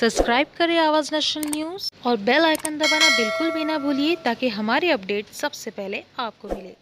Subscribe करें आवाज़ national news और बेल आइकन दबाना बिल्कुल भी ना भूलिए ताकि हमारी अपडेट सबसे पहले आपको मिले।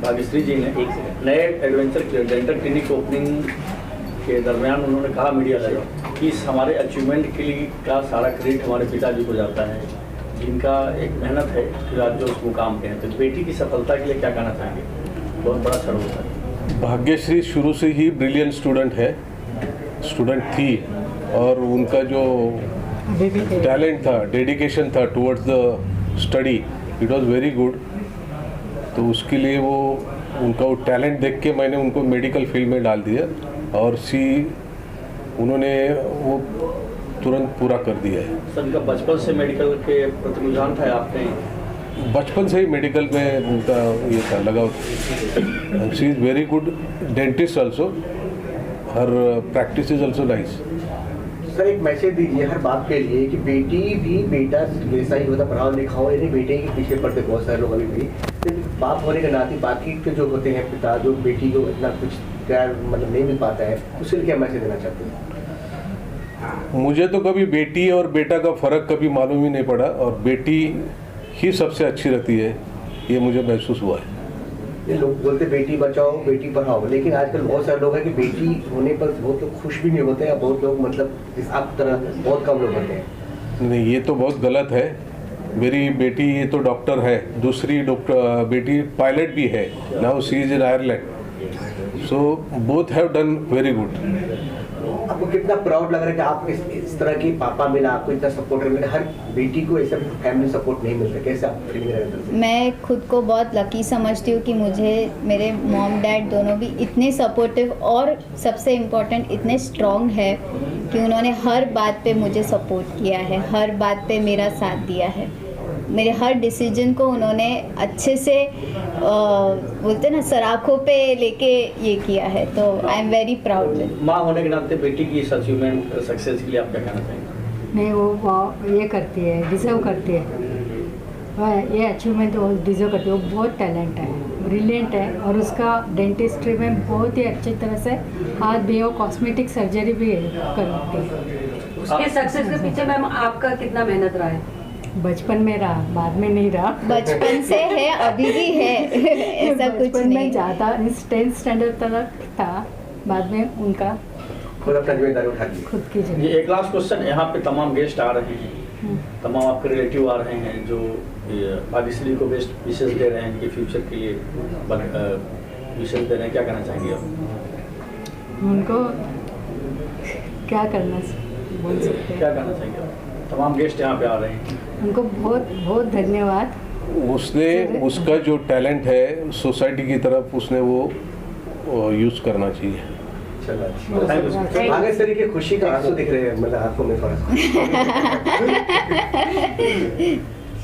भाग्यश्री जी ने नए एडवेंचर डेंटल क्लिनिक ओपनिंग के दरमियान उन्होंने कहा मीडिया से कि हमारे अचीवमेंट के लिए का सारा क्रेडिट हमारे पिताजी को जाता है, जिनका एक मेहनत है फिर आज जो उस मुकाम पे हैं। तो बेटी की सफलता के लिए क्या कहना चाहेंगे? बहुत बड़ा क्षण होता है। भाग्यश्री शुरू से ही ब्रिलियंट स्टूडेंट थी और उनका जो टैलेंट था, डेडिकेशन था towards the study, it was very good. तो उसके लिए उनका वो टैलेंट देख के मैंने उनको मेडिकल फील्ड में डाल दिया और उन्होंने वो तुरंत पूरा कर दिया है। सर, उनका बचपन से मेडिकल के प्रति रुझान था? आपने बचपन से ही मेडिकल में उनका ये था लगाव। She is very good dentist also, her practice is also nice. Sir, एक मैसेज दीजिए हर बात के लिए कि बेटी भी बेटा वैसा ही होता, पढ़ाओ लिखाओ, यानी बेटे के पीछे पड़ते बहुत सारे लोग अभी भी। बाप होने के नाते बाकी के जो होते हैं पिता, जो बेटी को इतना कुछ प्यार मतलब नहीं मिल पाता है, उसके लिए क्या मैसेज देना चाहते हैं? मुझे तो कभी बेटी और बेटा का फ़र्क कभी मालूम ही नहीं पड़ा और बेटी ही सबसे अच्छी रहती है, ये मुझे महसूस हुआ है। ये लोग बोलते बेटी बचाओ बेटी पढ़ाओ, लेकिन आजकल बहुत सारे लोग हैं कि बेटी होने पर बहुत लोग खुश भी नहीं होते हैं, बहुत लोग मतलब इस आप तरह बहुत कम लोग होते हैं। नहीं, ये तो बहुत गलत है। मेरी बेटी ये तो डॉक्टर है, दूसरी बेटी पायलट भी है, now she is in Ireland, so both have done very good. आपको कितना प्राउड लग रहा है कि आप इस तरह की पापा मिला, आपको इतना सपोर्टर मिला? हर बेटी को ऐसा फैमिली सपोर्ट नहीं मिलता, कैसे आप फीलिंग रहते हैं? मैं खुद को बहुत लकी समझती हूँ कि मुझे मेरे मॉम डैड दोनों भी इतने सपोर्टिव और सबसे इम्पोर्टेंट इतने स्ट्रॉन्ग है कि उन्होंने हर बात पे मुझे सपोर्ट किया है, हर बात पे मेरा साथ दिया है। मेरे हर डिसीजन को उन्होंने अच्छे से बोलते ना सराखों पे लेके ये किया है, तो आई एम वेरी प्राउड। माँ होने के नाते बेटी की इस अचीवमेंट सक्सेस के लिए आप क्या कहना चाहेंगे? नहीं, वो ये करती है, डिज़र्व करती है, ये अचीवमेंट वो डिज़र्व करती है। वो बहुत टैलेंट है, ब्रिलियंट है और उसका डेंटिस्ट्री में बहुत ही अच्छी तरह से हाथ भी और कॉस्मेटिक सर्जरी भी करती है। उसके सक्सेस के पीछे मैम आपका कितना मेहनत रहा है? बचपन में रहा, बाद में नहीं रहा। बचपन से है, अभी भी है ऐसा कुछ नहीं। में ज़्यादा 10th स्टैंडर्ड तक था, बाद में उनका खुद अपना जिम्मेदारी उठा ली, खुद की ये एक लास्ट क्वेश्चन, यहाँ पे तमाम गेस्ट आ रहे हैं, तमाम आपके रिलेटिव आ रहे हैं जो भाग्यश्री को बेस्ट विशेष दे रहे हैं, इनके फ्यूचर के लिए विशेष दे रहे हैं, क्या कहना चाहेंगे आप? उनको क्या करना बोल सकते हैं? क्या कहना चाहेंगे आप? तमाम गेस्ट यहाँ पे आ रहे हैं, उनको बहुत बहुत धन्यवाद। उसका जो टैलेंट है सोसाइटी की तरफ उसने वो यूज़ करना चाहिए। भाग्यश्री की खुशी का आंसू दिख रहे हैं मतलब आंखों में थोड़ा।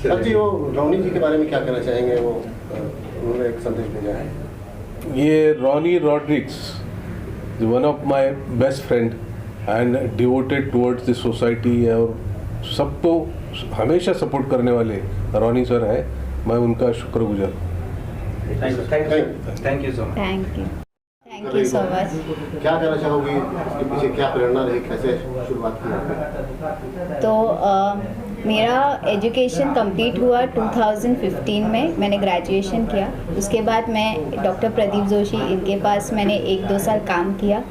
सर जी, वो रॉनी जी के बारे में क्या कहना चाहेंगे? वो उन्होंने एक संदेश भेजा है। ये Ronnie Rodricks one of my best friend and devoted towards the society, और सबको हमेशा सपोर्ट करने वाले रोनी सर हैं। मैं उनका शुक्रगुजार हूँ। Thank you so much. Thank you so much. क्या कहना चाहोगी, इसके पीछे क्या प्रेरणा रही, कैसे शुरुआत की आपने? तो मेरा एजुकेशन कंप्लीट हुआ 2015 में, मैंने ग्रेजुएशन किया। उसके बाद मैं डॉक्टर प्रदीप जोशी इनके पास मैंने 1-2 साल काम किया।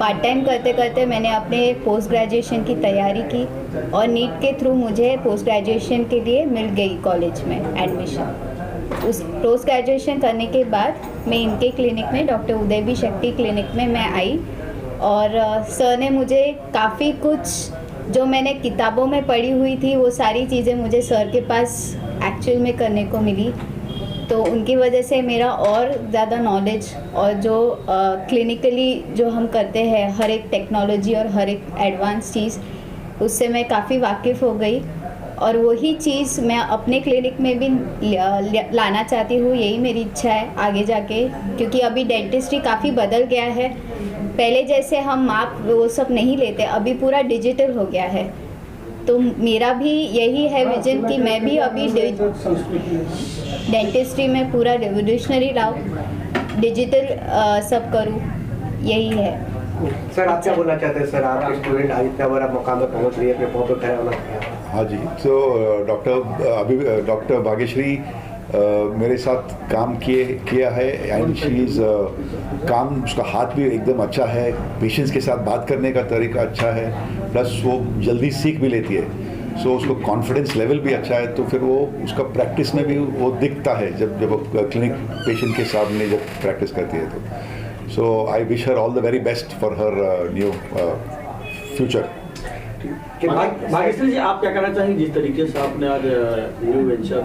पार्ट टाइम करते करते मैंने अपने पोस्ट ग्रेजुएशन की तैयारी की और नीट के थ्रू मुझे पोस्ट ग्रेजुएशन के लिए मिल गई कॉलेज में एडमिशन। उस पोस्ट ग्रेजुएशन करने के बाद मैं इनके क्लिनिक में, डॉक्टर उदय भी शक्ति क्लिनिक में मैं आई, और सर ने मुझे काफ़ी कुछ जो मैंने किताबों में पढ़ी हुई थी वो सारी चीज़ें मुझे सर के पास एक्चुअल में करने को मिली। तो उनकी वजह से मेरा और ज़्यादा नॉलेज और जो क्लिनिकली जो हम करते हैं हर एक टेक्नोलॉजी और हर एक एडवांस चीज़, उससे मैं काफ़ी वाकिफ़ हो गई। और वही चीज़ मैं अपने क्लिनिक में भी लाना चाहती हूँ। यही मेरी इच्छा है आगे जाके, क्योंकि अभी डेंटिस्ट्री काफ़ी बदल गया है। पहले जैसे हम माप वो सब नहीं लेते, अभी पूरा डिजिटल हो गया है। तो मेरा भी यही है विजन कि मैं भी अभी डेंटिस्ट्री में पूरा रिवोल्यूशनरी लाऊं, डिजिटल सब करूं, यही है। सर आप क्या बोलना चाहते हैं? सर आप स्टूडेंट आज इतना बड़ा मुकाम पर पहुंच रही है, अपने पाँव पे खड़ा होना चाहिए। हाँ जी, तो डॉक्टर भाग्यश्री मेरे साथ काम किया है, एंड शी इज़ काम, उसका हाथ भी एकदम अच्छा है, पेशेंट्स के साथ बात करने का तरीका अच्छा है, प्लस वो जल्दी सीख भी लेती है। सो उसको कॉन्फिडेंस लेवल भी अच्छा है, तो फिर वो उसका प्रैक्टिस में भी वो दिखता है जब वो क्लिनिक पेशेंट के सामने जब प्रैक्टिस करती है। तो so I wish her all the very best for her new future. Bhagyashree ji, आप क्या कहना चाहेंगे जिस तरीके से आपने आज न्यू वेंचर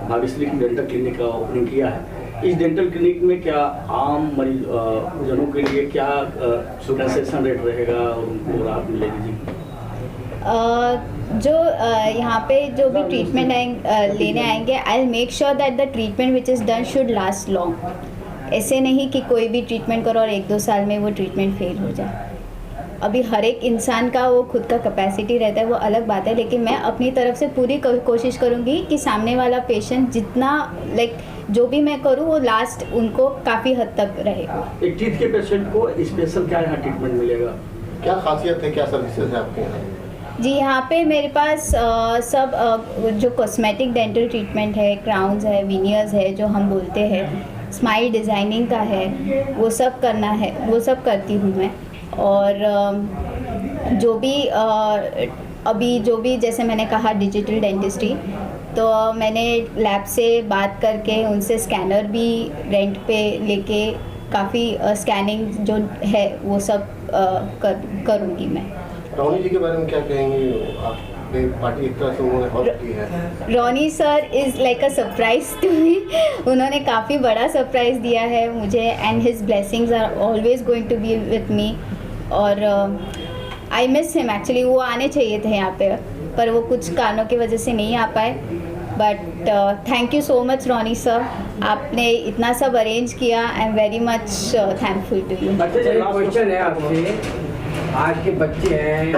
भाग्यश्री की डेंटल क्लिनिक का ओपनिंग किया है, इस डेंटल क्लिनिक में क्या आम मरीज जनों के लिए क्या कंसेशन रेट रहेगा और उनको राहत मिलेगी जी? जो यहाँ पे जो भी ट्रीटमेंट लेने आएंगे, I will make sure that the treatment which is done should last long. ऐसे नहीं कि कोई भी ट्रीटमेंट करो और 1-2 साल में वो ट्रीटमेंट फेल हो जाए। अभी हर एक इंसान का वो खुद का कैपेसिटी रहता है, वो अलग बात है, लेकिन मैं अपनी तरफ से पूरी कोशिश करूँगी कि सामने वाला पेशेंट जितना जो भी मैं करूँ वो लास्ट उनको काफ़ी हद तक रहे। एक टीथ के पेशेंट को स्पेशल क्या यहाँ ट्रीटमेंट मिलेगा? क्या खासियत है, क्या सर्विसेज है आपके यहाँ? जी, यहाँ पे मेरे पास सब जो कॉस्मेटिक डेंटल ट्रीटमेंट है, क्राउन्स है, विनियर्स है जो हम बोलते हैं, स्माइल डिज़ाइनिंग का है, वो सब करना है, वो सब करती हूँ मैं। और जो भी अभी जो भी जैसे मैंने कहा डिजिटल डेंटिस्ट्री, तो मैंने लैब से बात करके उनसे स्कैनर भी रेंट पे लेके काफ़ी स्कैनिंग जो है वो सब करूँगी मैं। रोनी जी के बारे में क्या कहेंगे? आपने पार्टी एक तरह से उन्होंने हेल्प की है। Ronnie sir is like a surprise to me. उन्होंने काफ़ी बड़ा सरप्राइज़ दिया है मुझे, and his blessings are always going to be with me. और आई मिस हिम एक्चुअली। वो आने चाहिए थे यहाँ पे, पर वो कुछ कारणों की वजह से नहीं आ पाए। But thank you so much Ronnie sir, आपने इतना सब अरेंज किया। I am very much thankful to you. Question है आपसे, आज के बच्चे हैं,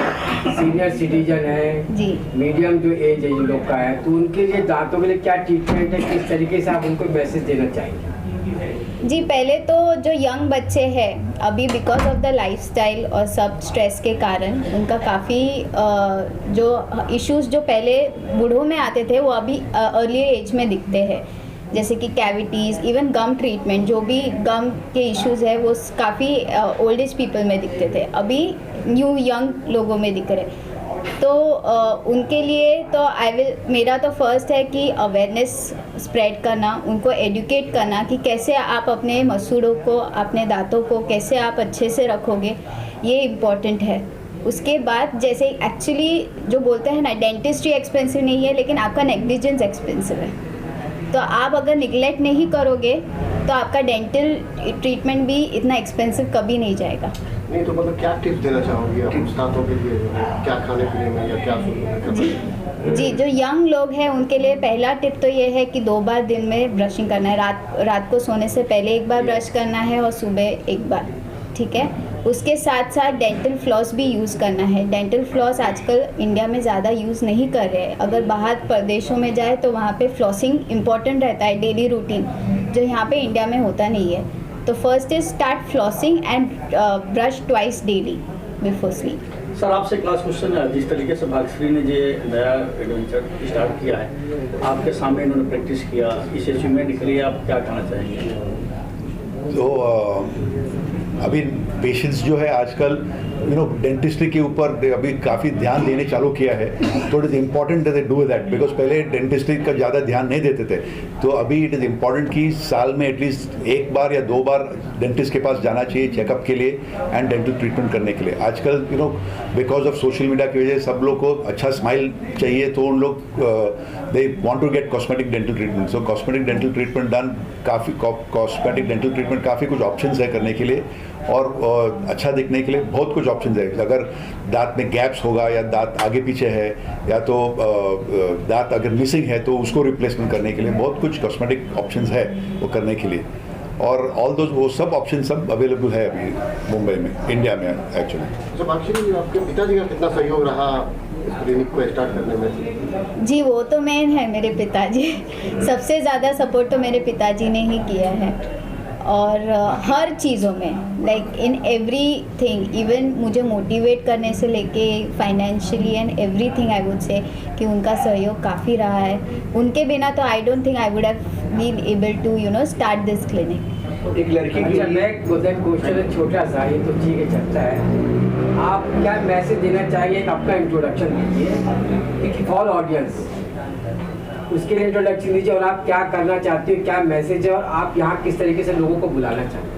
सीनियर सिटीजन हैं जी, मीडियम जो एज है इन लोग का है, तो उनके लिए दांतों के लिए क्या ट्रीटमेंट है, किस तरीके से आप उनको मैसेज देना चाहेंगे? जी, पहले तो जो यंग बच्चे हैं अभी बिकॉज ऑफ द लाइफस्टाइल और सब स्ट्रेस के कारण उनका काफ़ी जो इश्यूज जो पहले बूढ़ों में आते थे वो अभी अर्ली एज में दिखते हैं, जैसे कि कैविटीज़, इवन गम ट्रीटमेंट, जो भी गम के इश्यूज है वो काफ़ी ओल्ड एज पीपल में दिखते थे, अभी न्यू यंग लोगों में दिख रहे। तो उनके लिए तो मेरा तो फर्स्ट है कि अवेयरनेस स्प्रेड करना, उनको एडुकेट करना कि कैसे आप अपने मसूड़ों को, अपने दांतों को कैसे आप अच्छे से रखोगे, ये इम्पॉर्टेंट है। उसके बाद जैसे एक्चुअली जो बोलते हैं ना, डेंटिस्ट्री एक्सपेंसिव नहीं है लेकिन आपका नेग्लिजेंस एक्सपेंसिव है। तो आप अगर निगलेक्ट नहीं करोगे तो आपका डेंटल ट्रीटमेंट भी इतना एक्सपेंसिव कभी नहीं जाएगा। नहीं तो मतलब क्या टिप्स देना चाहोगी आप दांतों के लिए, जो है क्या खाने पीने में या क्या जी, जो यंग लोग हैं उनके लिए पहला टिप तो ये है कि 2 बार दिन में ब्रशिंग करना है। रात को सोने से पहले 1 बार ब्रश करना है और सुबह 1 बार, ठीक है। उसके साथ साथ डेंटल फ्लॉस भी यूज़ करना है। डेंटल फ्लॉस आजकल इंडिया में ज़्यादा यूज़ नहीं कर रहे हैं। अगर बाहर प्रदेशों में जाए तो वहाँ पे फ्लॉसिंग इम्पॉर्टेंट रहता है, डेली रूटीन, जो यहाँ पे इंडिया में होता नहीं है। तो first is start flossing and brush twice daily before sleep. Sir आपसे क्लास क्वेश्चन है, जिस तरीके से भाग्यश्री ने जो नया एडवेंचर स्टार्ट किया है, आपके सामने इन्होंने प्रैक्टिस किया, इस अचीवमेंट के लिए आप क्या कहना चाहेंगे? तो अभी पेशेंट्स जो है आजकल डेंटिस्ट्री के ऊपर अभी काफ़ी ध्यान देने चालू किया है। तो it is important they do that, because पहले डेंटिस्ट्री का ज़्यादा ध्यान नहीं देते थे। तो अभी इट इज़ इम्पॉर्टेंट कि साल में एटलीस्ट 1 बार या 2 बार डेंटिस्ट के पास जाना चाहिए चेकअप के लिए एंड डेंटल ट्रीटमेंट करने के लिए। आजकल बिकॉज ऑफ सोशल मीडिया की वजह से सब लोग को अच्छा स्माइल चाहिए, तो उन लोग they want to get cosmetic dental treatment. So cosmetic dental treatment done, काफ़ी कॉस्मेटिक डेंटल ट्रीटमेंट काफ़ी कुछ ऑप्शंस है करने के लिए, और अच्छा दिखने के लिए बहुत कुछ ऑप्शंस है। अगर दांत में गैप्स होगा या दांत आगे पीछे है या तो दांत अगर मिसिंग है तो उसको रिप्लेसमेंट करने के लिए बहुत कुछ कॉस्मेटिक ऑप्शंस है वो करने के लिए। और ऑल दोज वो सब ऑप्शन सब अवेलेबल है अभी मुंबई में, इंडिया में एक्चुअली। जब एक्चुअली आपके पिताजी का कितना सहयोग रहा इस क्लिनिक को स्टार्ट करने में? जी वो तो मेन है मेरे पिताजी। सबसे ज़्यादा सपोर्ट तो मेरे पिताजी ने ही किया है, और हर चीज़ों में, like in every thing, even मुझे मोटिवेट करने से लेके financially and everything I would say कि उनका सहयोग काफ़ी रहा है। उनके बिना तो I don't think I would have been able to start this clinic. एक लड़की की मैं क्वेश्चन छोटा सा, ये तो ठीक है चलता है, आप क्या मैसेज देना चाहिए? आपका इंट्रोडक्शन दीजिए फॉर ऑडियंस, उसके लिए इंट्रोडक्शन दीजिए, और आप क्या करना चाहते हो, क्या मैसेज है, और आप यहाँ किस तरीके से लोगों को बुलाना चाहते हैं?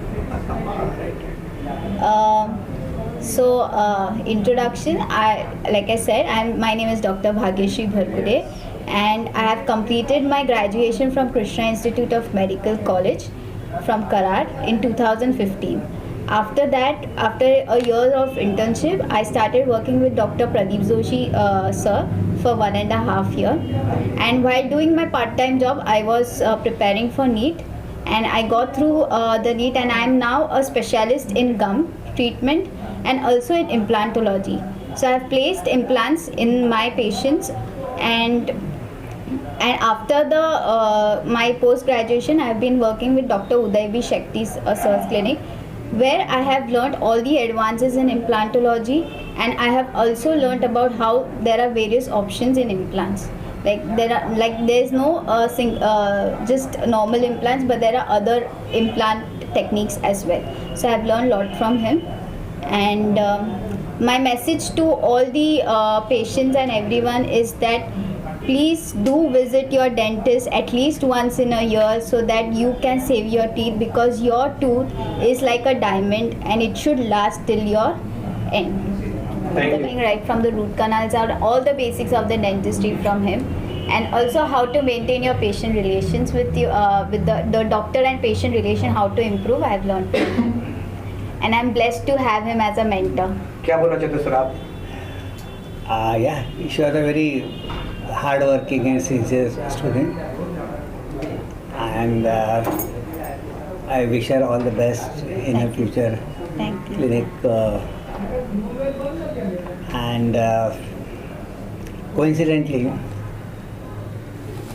Introduction, like I said, my name is Dr. Bhagyashree Bharkude, and I have completed my graduation from Krishna Institute of Medical College from Karar in 2015. After that, after a year of internship, I started working with Dr. Pradeep Joshi sir for 1.5 years. And while doing my part-time job, I was preparing for NEET, and I got through the NEET, and I am now a specialist in gum treatment and also in implantology. So I have placed implants in my patients, and after the my post-graduation, I have been working with Dr. Uday B. Shakti's sir's clinic, where I have learned all the advances in implantology, and I have also learned about how there are various options in implants. There's no just normal implants, but there are other implant techniques as well. So I have learned a lot from him, and my message to all the patients and everyone is that please do visit your dentist at least once in a year, so that you can save your teeth, because your tooth is like a diamond and it should last till your end. Right from the root canals out, all the basics of the dentistry from him, and also how to maintain your patient relations with you, with the doctor and patient relation, how to improve. I have learned from him, and I'm blessed to have him as a mentor. क्या बोलना चाहते sir आप? Yeah, you are a very hard-working and sincere student, and I wish her all the best in her future clinic. And coincidentally,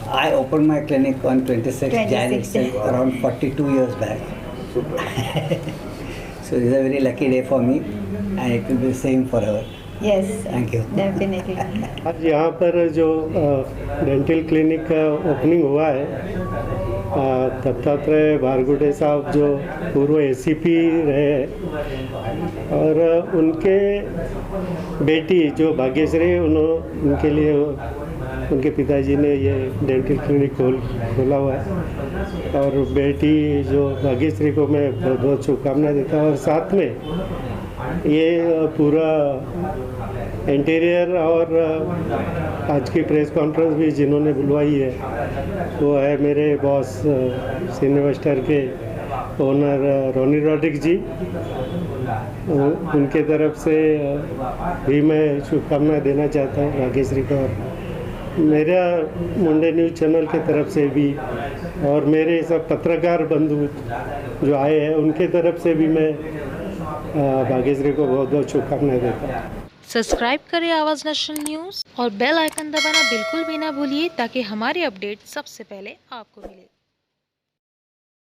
I opened my clinic on 26th January, around 42 years back. So this is a very lucky day for me, and it will be the same for her. Yes, thank you. Definitely. आज यहाँ पर जो dental clinic का opening हुआ है, दत्तात्रेय भार्गुडे साहब जो पूर्व एसीपी रहे, और उनके बेटी जो भाग्यश्री, उनके लिए उनके पिताजी ने ये डेंटल क्लिनिक खोला हुआ है, और बेटी जो भाग्यश्री को मैं बहुत बहुत शुभकामनाएं देता हूँ। और साथ में ये पूरा इंटीरियर और आज की प्रेस कॉन्फ्रेंस भी जिन्होंने बुलवाई है वो है मेरे बॉस सिनेवेस्टर के ओनर रोनी रॉड्रिक जी। उनके तरफ से भी मैं शुभकामनाएं देना चाहता हूँ भाग्यश्री को, और मेरा मुंडे न्यूज़ चैनल के तरफ से भी, और मेरे सब पत्रकार बंधु जो आए हैं उनके तरफ से भी मैं भाग्यश्री को बहुत बहुत शुभकामनाएं देता हूँ। सब्सक्राइब करें आवाज़ नेशनल न्यूज़ और बेल आइकन दबाना बिल्कुल भी ना भूलिए ताकि हमारे अपडेट सबसे पहले आपको मिले।